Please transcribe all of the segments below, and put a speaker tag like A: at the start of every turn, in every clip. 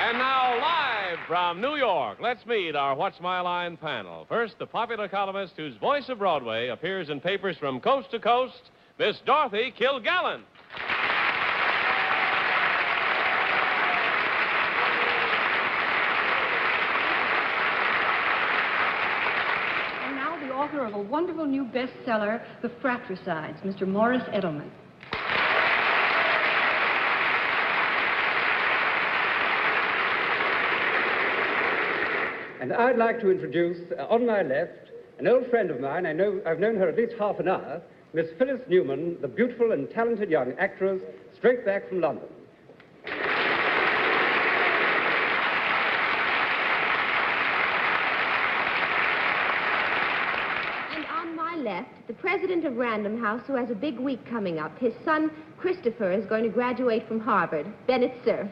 A: And now, live from New York, let's meet our What's My Line panel. First, the popular columnist whose voice of Broadway appears in papers from coast to coast, Miss Dorothy Kilgallen.
B: And now the author of a wonderful new bestseller, The Fratricides, Mr. Maurice Edelman.
C: And I'd like to introduce, on my left, an old friend of mine. I've known her at least half an hour, Miss Phyllis Newman, the beautiful and talented young actress, straight back from London.
D: And on my left, the president of Random House, who has a big week coming up. His son, Christopher, is going to graduate from Harvard. Bennett Cerf.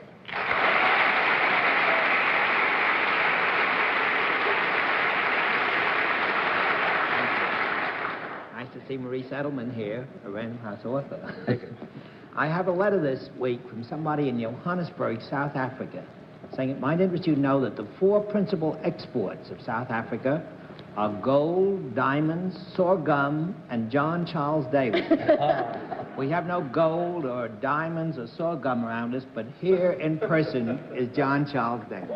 E: To see Maurice Edelman here, a Random House author. I have a letter this week from somebody in Johannesburg, South Africa, saying it might interest you to know that the 4 principal exports of South Africa are gold, diamonds, sorghum, and John Charles Davis. We have no gold or diamonds or sorghum around us, but here in person is John Charles Davis.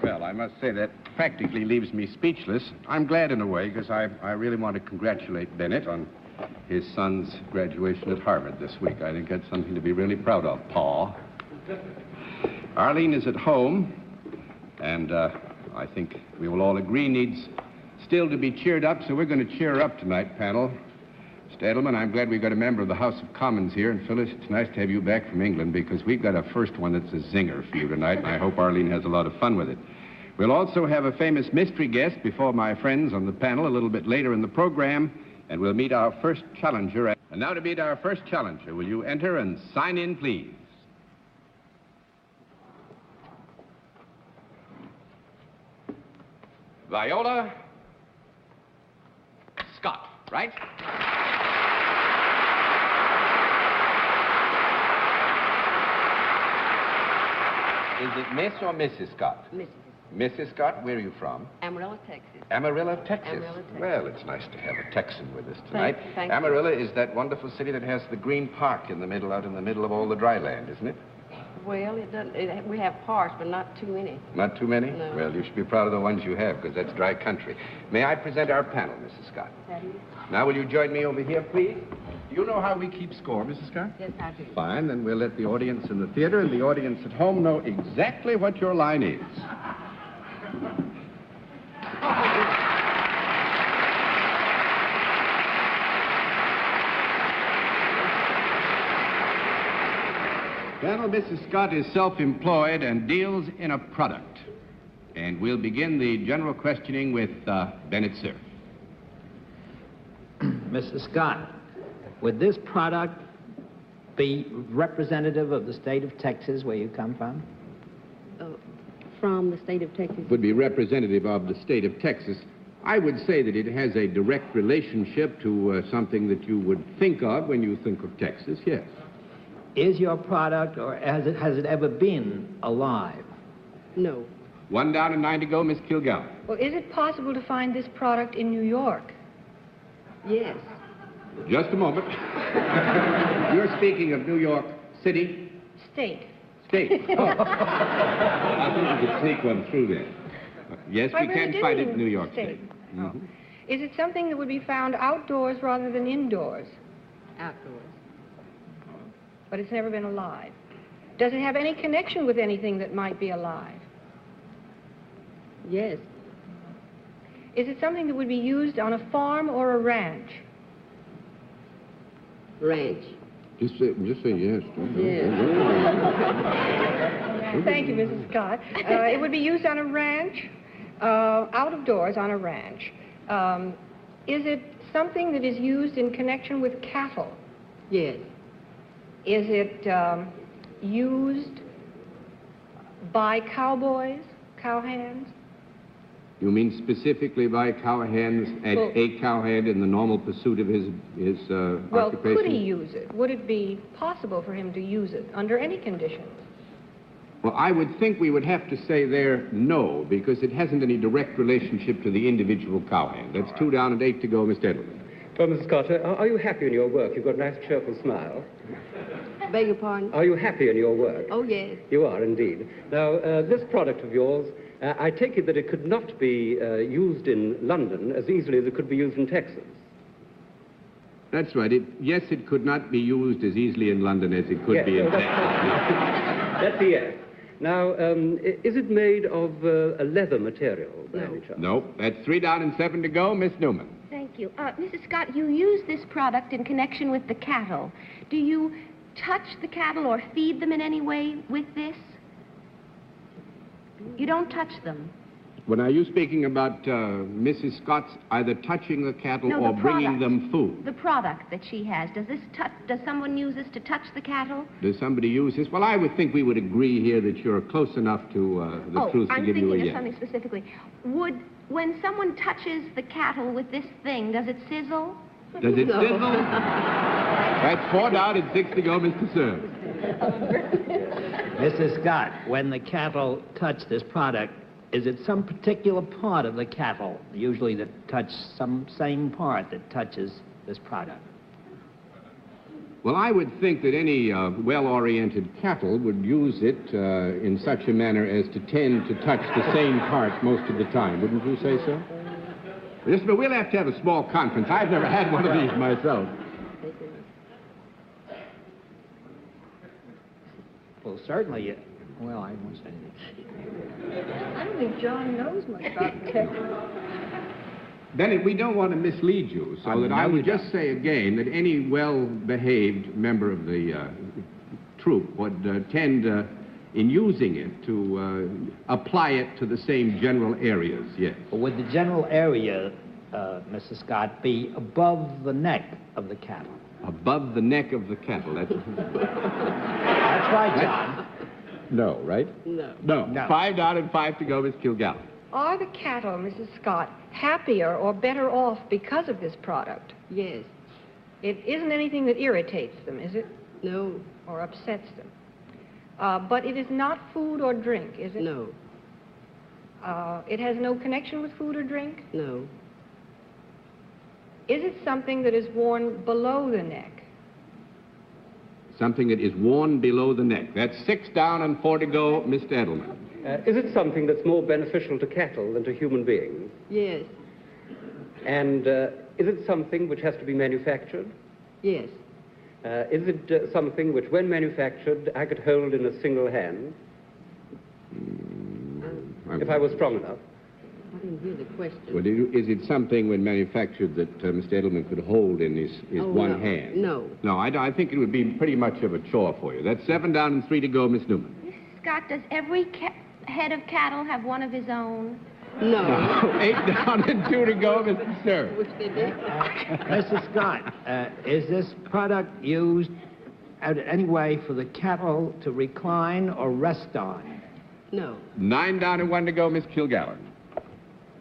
F: Well, I must say that practically leaves me speechless. I'm glad in a way, because I really want to congratulate Bennett on his son's graduation at Harvard this week. I think that's something to be really proud of, Pa. Arlene is at home, and I think we will all agree needs still to be cheered up, so we're going to cheer her up tonight, panel. Mr. Edelman, I'm glad we've got a member of the House of Commons here, and Phyllis, it's nice to have you back from England, because we've got a first one that's a zinger for you tonight, and I hope Arlene has a lot of fun with it. We'll also have a famous mystery guest before my friends on the panel a little bit later in the program, and we'll meet our first challenger. And now to meet our first challenger, will you enter and sign in, please? Viola Scott, right? Is it Miss or Mrs. Scott?
G: Mrs.
F: Mrs. Scott, where are you from?
G: Amarillo, Texas.
F: Amarillo, Texas.
G: Amarillo, Texas.
F: Well, it's nice to have a Texan with us tonight.
G: Thank
F: Amarillo
G: you.
F: is that wonderful city that has the green park in the middle, out in the middle of all the dry land, isn't it?
G: Well, it doesn't. We have parks, but not too many.
F: Not too many?
G: No.
F: Well, you should be proud of the ones you have, because that's dry country. May I present our panel, Mrs. Scott?
G: That is?
F: Now, will you join me over here, please? Do you know how we keep score, Mrs. Scott?
G: Yes, I do.
F: Fine, then we'll let the audience in the theater and the audience at home know exactly what your line is. Panel, Mrs. Scott is self-employed and deals in a product. And we'll begin the general questioning with Bennett Cerf.
E: Mr. Scott, would this product be representative of the state of Texas, where you come from?
G: From the state of Texas.
F: Would be representative of the state of Texas. I would say that it has a direct relationship to something that you would think of when you think of Texas, yes.
E: Is your product, or has it ever been alive?
G: No.
F: 1 down and 9 to go, Miss Kilgallen.
B: Well, is it possible to find this product in New York?
G: Yes.
F: Just a moment. You're speaking of New York City?
B: State.
F: State. Oh. I think you could sneak one through there. Yes,
B: I
F: we
B: really
F: can
B: did
F: find
B: mean
F: it in New York
B: state.
F: State. Mm-hmm.
B: Is it something that would be found outdoors rather than indoors?
G: Outdoors.
B: But it's never been alive. Does it have any connection with anything that might be alive?
G: Yes.
B: Is it something that would be used on a farm or a ranch?
G: Ranch.
F: Just say yes.
G: Yes.
B: Thank you, Mrs. Scott. It would be used on a ranch, out of doors on a ranch. Is it something that is used in connection with cattle?
G: Yes.
B: Is it used by cowboys, cowhands?
F: You mean specifically by cowhands, a cowhand in the normal pursuit of his
B: Well,
F: occupation?
B: could he use it? Would it be possible for him to use it under any conditions?
F: Well, I would think we would have to say there no, because it hasn't any direct relationship to the individual cowhand. That's 2 down and 8 to go, Mr. Edelman.
C: Well, Mrs. Scott, are you happy in your work? You've got a nice, cheerful smile.
G: Beg your pardon?
C: Are you happy in your work?
G: Oh, yes.
C: You are, indeed. Now, this product of yours, I take it that it could not be used in London as easily as it could be used in Texas.
F: That's right. Yes, it could not be used as easily in London as it could be in Texas.
C: That's a yes. Now, is it made of a leather material, by any chance?
F: No. That's 3 down and 7 to go, Miss Newman.
D: Thank you. Mrs. Scott, you use this product in connection with the cattle. Do you touch the cattle or feed them in any way with this? You don't touch them.
F: Well, are you speaking about Mrs. Scott's either touching the cattle or bringing them food?
D: The product that she has. Does someone use this to touch the cattle?
F: Does somebody use this? Well, I would think we would agree here that you're close enough to the truth to give you a yes.
D: I'm thinking of something specifically. When someone touches the cattle with this thing, does it sizzle?
F: Does it sizzle? That's 4 down and 6 to go, Mr. Sir.
E: Mrs. Scott, when the cattle touch this product, is it some particular part of the cattle, usually that touch some same part that touches this product?
F: Well, I would think that any well-oriented cattle would use it in such a manner as to tend to touch the same part most of the time. Wouldn't you say so? Yes, but we'll have to have a small conference. I've never had one of these myself.
E: Well, certainly, well, I won't say anything.
B: I don't think John knows much about cattle.
F: Bennett, we don't want to mislead you, so that I would just say again that any well-behaved member of the troop would tend, in using it, to apply it to the same general areas, yes.
E: Would the general area, Mrs. Scott, be above the neck of the cattle?
F: Above the neck of the cattle, that's...
E: That's right, John.
F: No, right?
G: No.
F: No. 5 down and 5 to go, Miss Kilgallen.
B: Are the cattle, Mrs. Scott, happier or better off because of this product?
G: Yes.
B: It isn't anything that irritates them, is it?
G: No.
B: Or upsets them? But it is not food or drink, is it?
G: No.
B: It has no connection with food or drink?
G: No.
B: Is it something that is worn below the neck?
F: Something that is worn below the neck. That's 6 down and 4 to go, Mr. Edelman.
C: Is it something that's more beneficial to cattle than to human beings?
G: Yes.
C: And is it something which has to be manufactured?
G: Yes.
C: Is it something which, when manufactured, I could hold in a single hand? If I was strong enough?
G: I didn't hear the question.
F: Well, is it something, when manufactured, that Mr. Edelman could hold in his one hand?
G: No.
F: No, I think it would be pretty much of a chore for you. That's 7 down and 3 to go, Miss Newman.
D: Mrs. Scott, does every head of cattle have one of his own?
G: No.
F: 8 down and 2 to go, Mr. Sir.
G: Which they did.
E: Mrs. Scott, is this product used any way for the cattle to recline or rest on?
G: No.
F: 9 down and 1 to go, Miss Kilgallen.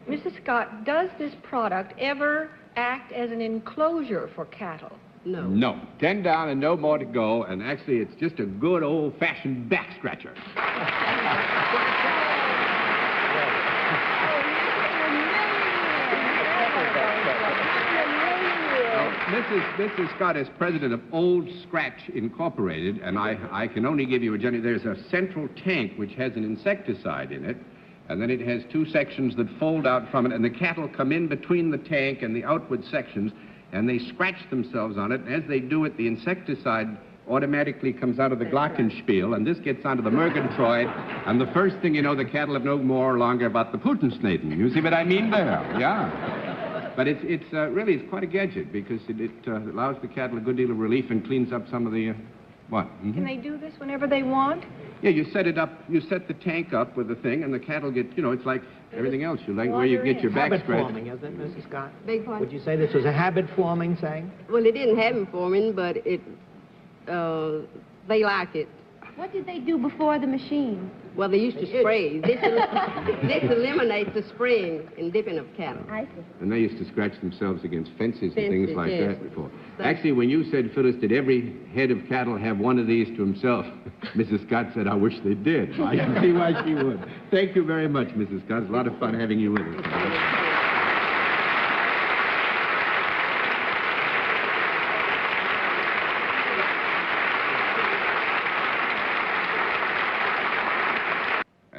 B: Mrs. Scott, does this product ever act as an enclosure for cattle?
G: No.
F: No. 10 down and no more to go, and actually it's just a good old-fashioned back scratcher. Mrs. Scott is president of Old Scratch Incorporated, and I can only give you a general... There's a central tank which has an insecticide in it, and then it has 2 sections that fold out from it, and the cattle come in between the tank and the outward sections, and they scratch themselves on it, and as they do it, the insecticide automatically comes out of the glockenspiel, and this gets onto the Mergentroid, and the first thing you know, the cattle have no more longer about the Putensnaden. You see what I mean there? Yeah. But it's really quite a gadget, because it allows the cattle a good deal of relief and cleans up some of the... What? Mm-hmm.
B: Can they do this whenever they want?
F: Yeah, you set it up, you set the tank up with the thing, and the cattle get, it's like everything else. You like where you get your back
E: Habit
F: scratched.
E: forming, isn't it, Mrs. Scott?
G: Beg pardon?
E: Would you say this was a habit forming thing?
G: Well, it didn't have it for me, but they like it.
D: What did they do before the machine?
G: Well, they used to spray. This eliminates the spraying and dipping of cattle.
D: I see.
F: And they used to scratch themselves against fences and things like
G: yes.
F: that before. Actually, when you said, Phyllis, did every head of cattle have one of these to himself? Mrs. Scott said, I wish they did. I can see why she would. Thank you very much, Mrs. Scott. It's a lot of fun having you with us.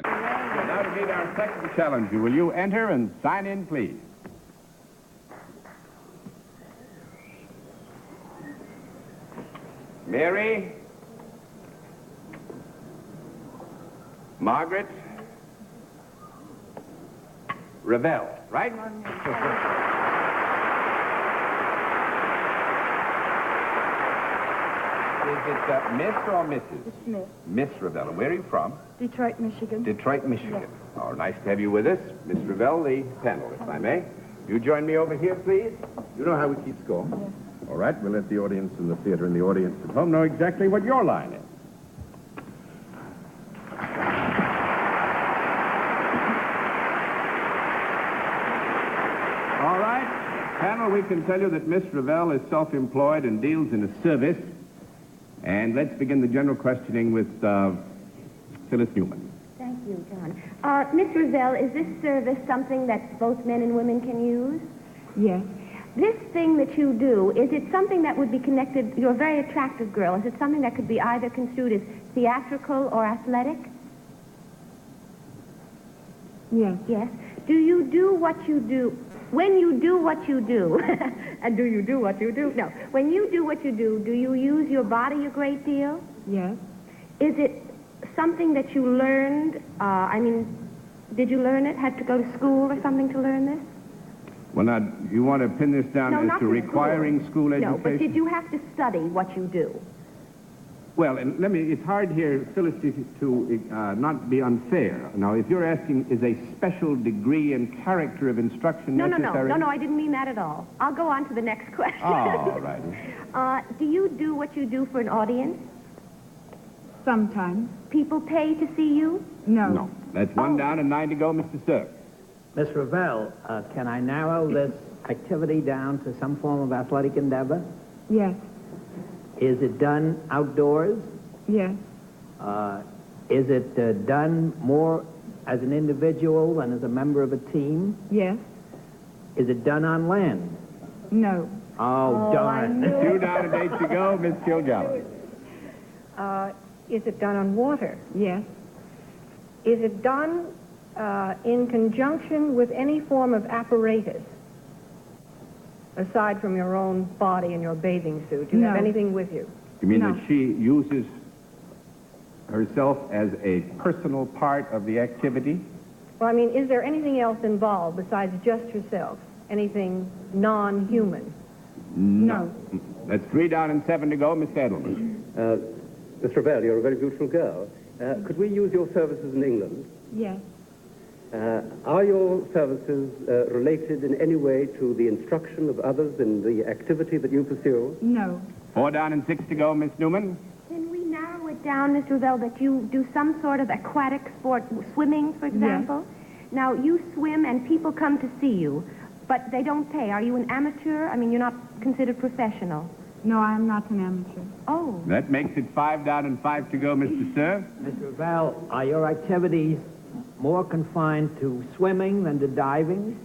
F: Now to meet our second challenger, will you enter and sign in, please? Mary, Margaret, Ravel, right? Is it Miss or Mrs.?
H: It's Smith.
F: Miss Ravel. And where are you from?
H: Detroit, Michigan.
F: Detroit, Michigan.
H: Yes.
F: Oh, nice to have you with us. Miss Ravel, the panel, if I may. You join me over here, please. You know how we keep score?
H: Yes.
F: All right, we'll let the audience in the theater and the audience at home know exactly what your line is. All right, panel, we can tell you that Miss Ravel is self-employed and deals in a service. And let's begin the general questioning with Phyllis Newman.
D: Thank you, John. Miss Ravel, is this service something that both men and women can use?
H: Yes.
D: This thing that you do, is it something that would be connected, you're a very attractive girl, is it something that could be either construed as theatrical or athletic?
H: Yes.
D: Yes. Do you do what you do? When you do what you do, and do you do what you do? No. When you do what you do you use your body a great deal?
H: Yes.
D: Is it something that you learned? Did you learn it? Had to go to school or something to learn this?
F: Well, now, you want to pin this down
D: No,
F: as
D: not
F: to
D: to
F: requiring school education?
D: No, but did you have to study what you do?
F: Well, and it's hard here, Phyllis, to not be unfair. Now, if you're asking, is a special degree and character of instruction necessary?
D: No, I didn't mean that at all. I'll go on to the next question.
F: All right.
D: Do you do what you do for an audience?
H: Sometimes.
D: People pay to see you?
H: No.
F: No. That's one down and 9 to go, Mr. Sir.
E: Miss Ravel, can I narrow this activity down to some form of athletic endeavor?
H: Yes.
E: Is it done outdoors?
H: Yes.
E: Is it done more as an individual than as a member of a team?
H: Yes.
E: Is it done on land?
H: No.
E: Oh, darn.
F: 2 down and 8 to go, Miss Kilgallen.
B: Is it done on water?
H: Yes.
B: Is it done in conjunction with any form of apparatus, aside from your own body and your bathing suit? Do you have
H: No.
B: anything with you?
F: You mean
H: No.
F: that she uses herself as a personal part of the activity?
B: Well, I mean, is there anything else involved besides just yourself? Anything non-human?
H: No.
F: That's 3 down and 7 to go, Miss Edelman.
C: Miss Ravel, you're a very beautiful girl. Could we use your services in England?
H: Yes.
C: Are your services related in any way to the instruction of others in the activity that you pursue?
H: No.
F: 4 down and 6 to go, Miss Newman.
D: Can we narrow it down, Miss Ravel, that you do some sort of aquatic sport, swimming, for example? Now, you swim and people come to see you, but they don't pay. Are you an amateur? I mean, you're not considered professional.
H: No, I'm not an amateur.
D: Oh.
F: That makes it 5 down and 5 to go, Mr. Sir.
E: Miss Ravel, are your activities more confined to swimming than to diving?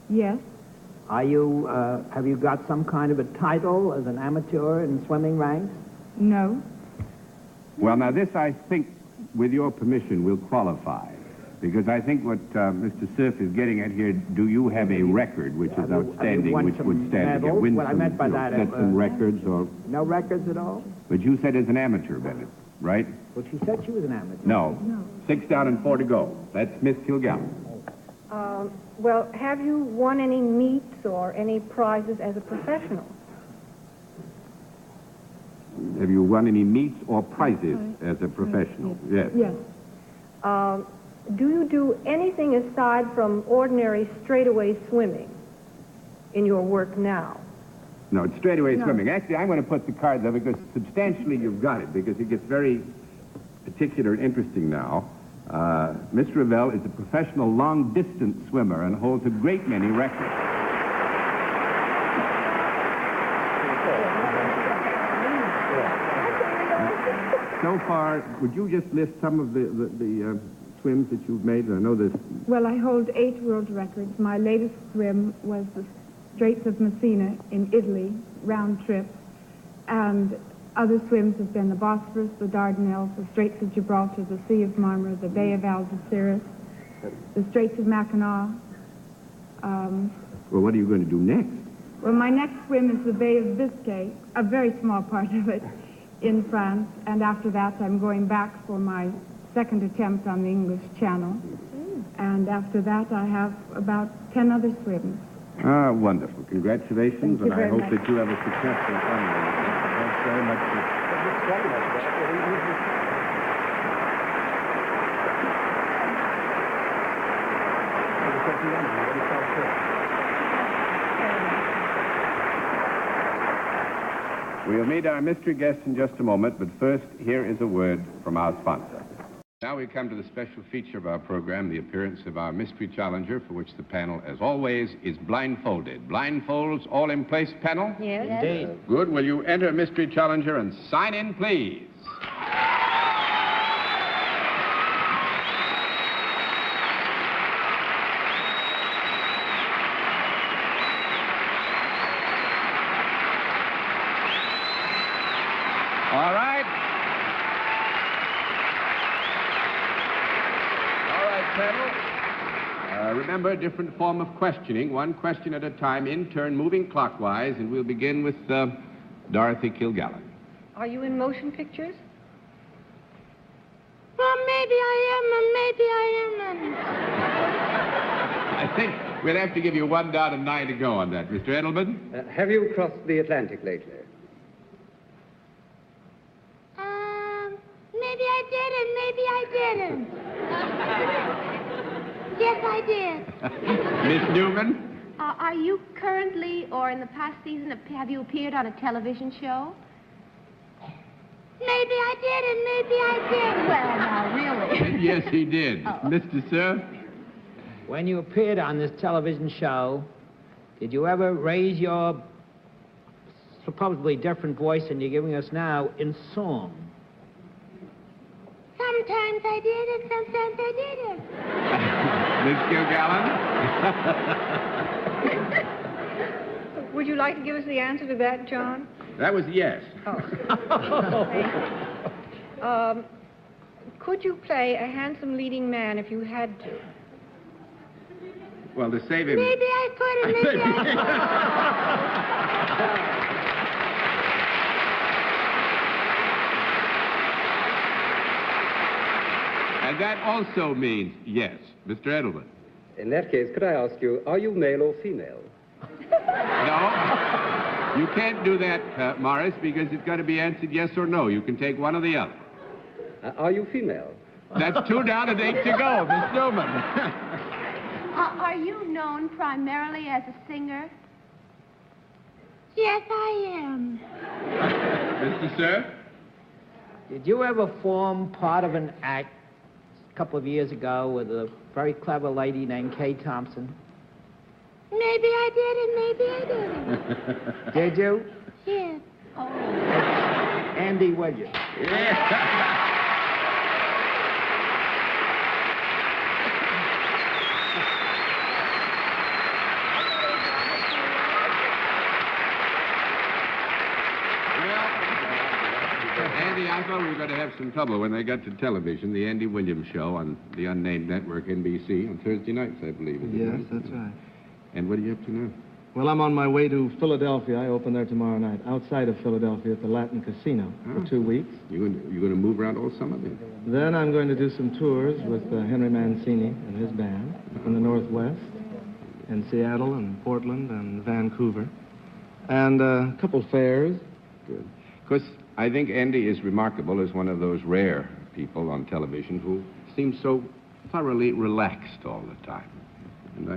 H: Yes.
E: Are you, have you got some kind of a title as an amateur in swimming ranks?
H: No.
F: Well, now this, I think, with your permission, will qualify. Because I think what Mr. Cerf is getting at here, do you have a record which is outstanding,
E: won
F: which
E: some
F: would stand to get
E: medals?
F: win
E: What I
F: some,
E: meant by that,
F: set some records or...
E: No records at all?
F: But you said as an amateur, Bennett, right?
E: Well, she said she was an amateur.
F: No. 6 down and 4 to go. That's Miss Kilgallen.
B: Well, have you won any meets or any prizes as a professional?
F: Have you won any meets or prizes as a professional? Yes.
H: Yes.
B: Do you do anything aside from ordinary straightaway swimming in your work now?
F: No, it's straightaway
H: No.
F: swimming. Actually, I'm going to put the cards up because substantially you've got it, because it gets very particular and interesting now. Miss Revell is a professional long-distance swimmer and holds a great many records. So far, would you just list some of the swims that you've made? I know this.
H: Well, I hold 8 world records. My latest swim was the Straits of Messina in Italy, round trip. And other swims have been the Bosphorus, the Dardanelles, the Straits of Gibraltar, the Sea of Marmara, the Bay of Algeciras, the Straits of Mackinac.
F: Well, what are you going to do next?
H: Well, my next swim is the Bay of Biscay, a very small part of it, in France. And after that, I'm going back for my second attempt on the English Channel. And after that, I have about 10 other swims.
F: Ah, wonderful. Congratulations,
H: Thank you
F: and I
H: very
F: hope
H: much.
F: that you have a successful fundraiser. Thanks very much. We'll meet our mystery guest in just a moment, but first, here is a word from our sponsor. Now we come to the special feature of our program, the appearance of our mystery challenger, for which the panel, as always, is blindfolded. Blindfolds all in place, panel?
B: Yes.
E: Indeed.
F: Good. Will you enter mystery challenger and sign in, please? All right. All right, panel. Remember, different form of questioning. One question at a time, in turn, moving clockwise, and we'll begin with Dorothy Kilgallen.
B: Are you in motion pictures?
I: Well, maybe I am, and maybe I am.
F: I think we'll have to give you 1 down and 9 to go on that. Mr. Edelman?
C: Have you crossed the Atlantic lately?
I: Maybe I did, and maybe I didn't. Yes, I did.
F: Miss Newman?
D: Are you currently, or in the past season, have you appeared on a television show?
I: Maybe I did, and maybe I didn't.
D: Well, now, really.
F: Yes, he did.
D: Oh.
F: Mr. Sir?
E: When you appeared on this television show, did you ever raise your supposedly different voice than you're giving us now in song?
I: Sometimes I did, and sometimes I didn't.
F: Miss Kilgallen?
B: Would you like to give us the answer to that, John?
F: That was yes.
B: Oh. Could you play a handsome leading man if you had to?
F: Well, to save him...
I: Maybe I could, and maybe I
F: And that also means yes. Mr. Edelman?
C: In that case, could I ask you, are you male or female?
F: No. You can't do that, Maurice, because it's got to be answered yes or no. You can take one or the other.
C: Are you female?
F: That's 2 down and 8 to go, Miss Newman.
D: Are you known primarily as a singer?
I: Yes, I am.
F: Mr. Sir?
E: Did you ever form part of an act a couple of years ago with a very clever lady named Kay Thompson?
I: Maybe I did, and maybe I didn't.
E: Did you?
I: Yes.
E: Andy Williams.
F: Andy, I thought we were going to have some trouble when they got to television, the Andy Williams Show on the unnamed network, NBC, on Thursday nights, I believe. Is it
J: Yes,
F: right?
J: that's right.
F: And what are you up to now?
J: Well, I'm on my way to Philadelphia. I open there tomorrow night, outside of Philadelphia at the Latin Casino for 2 weeks.
F: You're going to move around all summer then?
J: Then I'm going to do some tours with Henry Mancini and his band in the Northwest, in Seattle and Portland and Vancouver, and a couple fairs.
F: Good. Of course, I think Andy is remarkable as one of those rare people on television who seems so thoroughly relaxed all the time. And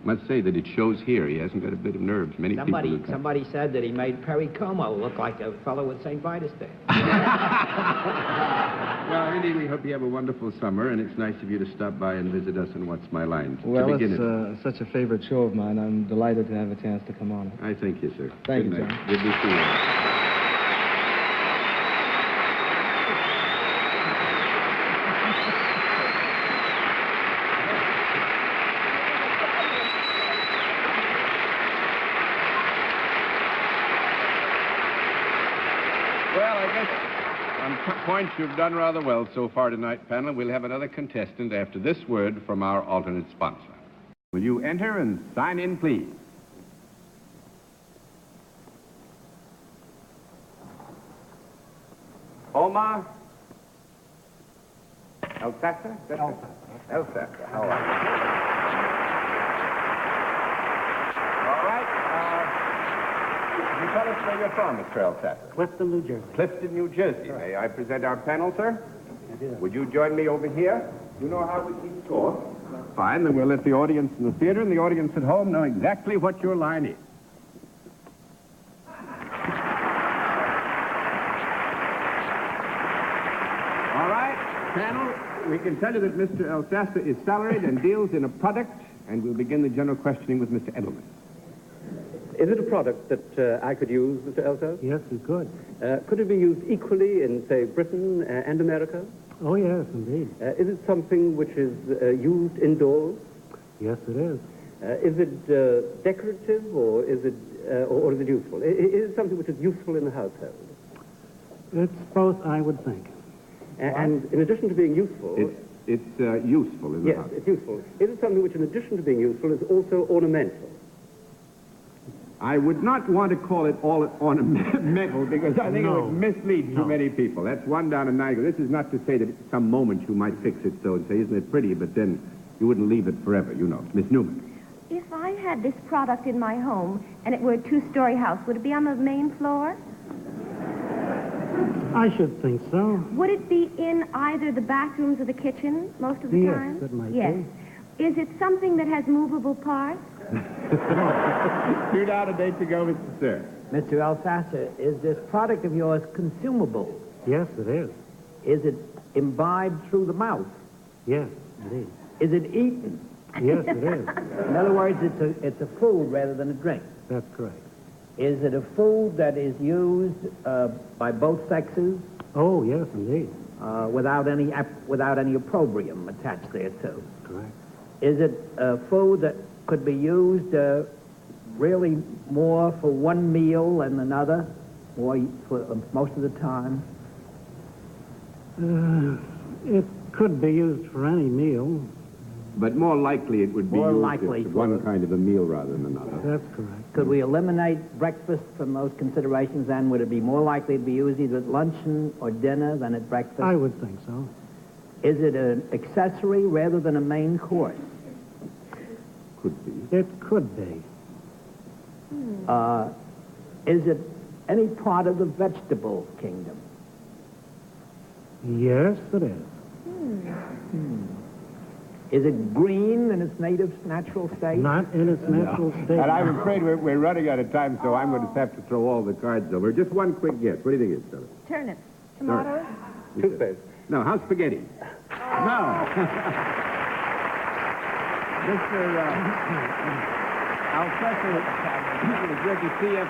F: Must say that it shows here. He hasn't got a bit of nerves. Many people do.
E: Somebody said that he made Perry Como look like a fellow with St. Vitus Day.
F: Well, really, we hope you have a wonderful summer, and it's nice of you to stop by and visit us on What's My Line.
J: Well, it's such a favorite show of mine. I'm delighted to have a chance to come on it.
F: I thank you, sir.
J: Thank you,
F: Good night.
J: John.
F: Good to see you. Well, I guess on points you've done rather well so far tonight, panel. We'll have another contestant after this word from our alternate sponsor. Will you enter and sign in, please? Omar? Elsasser? Elsasser. How are you? All right. Can you tell us where you're from, Mr. Elsasser?
K: Clifton, New Jersey.
F: Clifton, New Jersey. May I present our panel, sir? Would you join me over here? You know how we keep score? Fine, then we'll let the audience in the theater and the audience at home know exactly what your line is. All right, panel, we can tell you that Mr. Elsasser is salaried and deals in a product, and we'll begin the general questioning with Mr. Edelman.
C: Is it a product that I could use, Mr. Elsasser?
K: Yes, you could.
C: Could it be used equally in, say, Britain and America?
K: Oh, yes, indeed.
C: Is it something which is used indoors?
K: Yes, it is.
C: Is it decorative, or is it useful? Is it something which is useful in the household?
K: It's both, I would think.
C: And in addition to being useful...
F: It's useful in the house.
C: Yes, it's useful. Is it something which, in addition to being useful, is also ornamental?
F: I would not want to call it all ornamental because I think it would mislead too many people. That's one down in Niagara. This is not to say that at some moment you might fix it so and say, isn't it pretty? But then you wouldn't leave it forever, you know. Miss Newman.
D: If I had this product in my home and it were a two-story house, would it be on the main floor?
K: I should think so.
D: Would it be in either the bathrooms or the kitchen most of the time?
K: Yes, it might
D: be. Is it something that has movable parts?
F: 2 down, a date to go, Mr. Sir.
E: Mr. Elsasser, is this product of yours consumable?
K: Yes, it is.
E: Is it imbibed through the mouth?
K: Yes, indeed.
E: Is it eaten?
K: Yes, it is.
E: In other words, it's a food rather than a drink.
K: That's correct.
E: Is it a food that is used by both sexes?
K: Oh, yes, indeed.
E: Without any opprobrium attached thereto?
K: Correct.
E: Is it a food that could be used really more for one meal than another, or for most of the time?
K: It could be used for any meal.
F: But more likely it would be
E: More
F: used
E: likely
F: for
E: for
F: one kind of a meal rather than another.
K: That's correct.
E: Could we eliminate breakfast from those considerations, then? Would it be more likely to be used either at luncheon or dinner than at breakfast?
K: I would think so.
E: Is it an accessory rather than a main course?
F: Could be.
K: It could be.
E: Is it any part of the vegetable kingdom?
K: Yes, it is.
E: Is it green in its natural state?
K: Not in its natural state.
F: And I'm afraid we're running out of time, so I'm going to have to throw all the cards over. Just one quick guess. What do you think it's, Phyllis?
B: Turnips. Tomatoes.
C: Toothpaste.
F: No, how's spaghetti? No. Mr. Elsasser is with the C.F.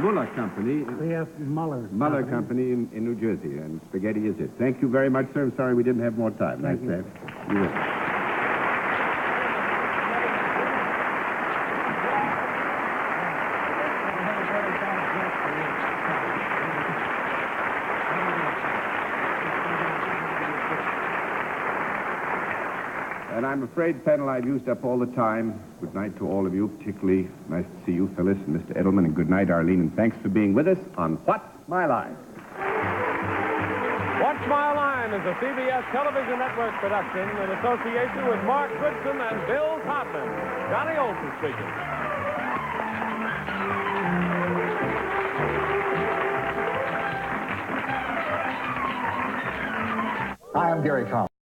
F: Muller Company.
K: C.F.
F: Muller Company in New Jersey, and spaghetti is it. Thank you very much, sir. I'm sorry we didn't have more time.
K: Thank you.
F: You're welcome. And I'm afraid, panel, I've used up all the time. Good night to all of you, particularly nice to see you, Phyllis and Mr. Edelman, and good night, Arlene, and thanks for being with us on What's My Line?
A: What's My Line is a CBS television network production in association with Mark Goodson and Bill Todman. Johnny Olson speaking.
L: Hi, I'm Gary Collins.